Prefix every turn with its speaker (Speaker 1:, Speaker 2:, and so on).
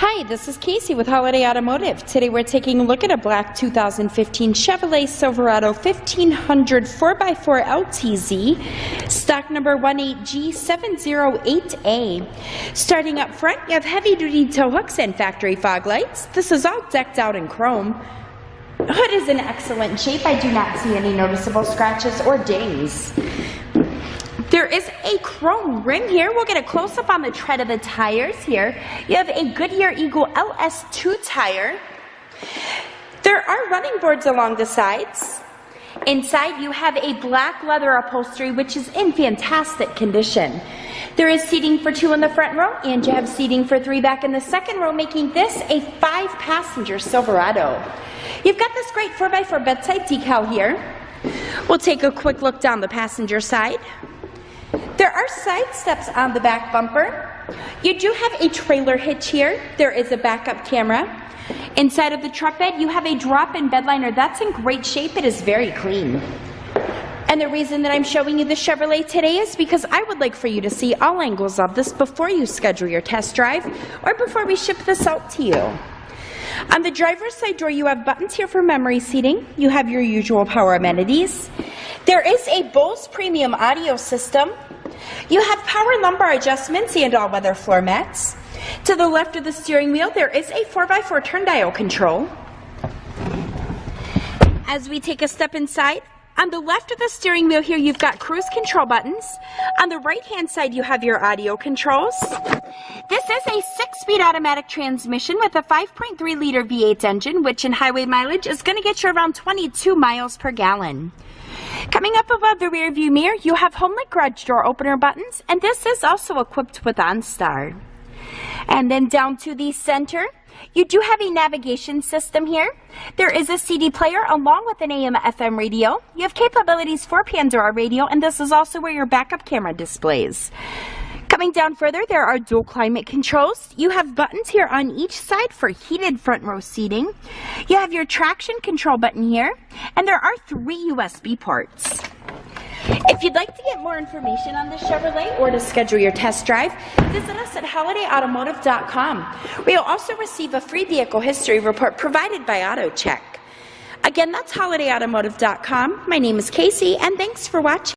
Speaker 1: Hi, this is Casey with Holiday Automotive. Today we're taking a look at a black 2015 Chevrolet Silverado 1500 4x4 LTZ, stock number 18G708A. Starting up front, you have heavy-duty tow hooks and factory fog lights. This is all decked out in chrome. Hood is in excellent shape. I do not see any noticeable scratches or dings. There is a chrome rim here. We'll get a close-up on the tread of the tires here. You have a Goodyear Eagle LS2 tire. There are running boards along the sides. Inside, you have a black leather upholstery, which is in fantastic condition. There is seating for 2 in the front row, and you have seating for 3 back in the second row, making this a 5-passenger Silverado. You've got this great 4x4 bedside decal here. We'll take a quick look down the passenger side. There are side steps on the back bumper. You do have a trailer hitch here. There is a backup camera. Inside of the truck bed, you have a drop-in bed liner. That's in great shape. It is very clean. And the reason that I'm showing you the Chevrolet today is because I would like for you to see all angles of this before you schedule your test drive or before we ship this out to you. On the driver's side door, you have buttons here for memory seating. You have your usual power amenities. There is a Bose premium audio system. You have power lumbar adjustments and all-weather floor mats. To the left of the steering wheel, there is a 4x4 turn dial control. As we take a step inside, on the left of the steering wheel here, you've got cruise control buttons. On the right-hand side, you have your audio controls. This is a 6-speed automatic transmission with a 5.3-liter V8 engine, which in highway mileage is going to get you around 22 miles per gallon. Coming up above the rear view mirror, you have HomeLink garage door opener buttons, and this is also equipped with OnStar. And then down to the center, you do have a navigation system here. There is a CD player along with an AM/FM radio. You have capabilities for Pandora radio, and this is also where your backup camera displays. Coming down further, there are dual climate controls. You have buttons here on each side for heated front row seating. You have your traction control button here, and there are 3 USB ports. If you'd like to get more information on the Chevrolet or to schedule your test drive, visit us at holidayautomotive.com, where you'll also receive a free vehicle history report provided by AutoCheck. Again, that's holidayautomotive.com. My name is Casey, and thanks for watching.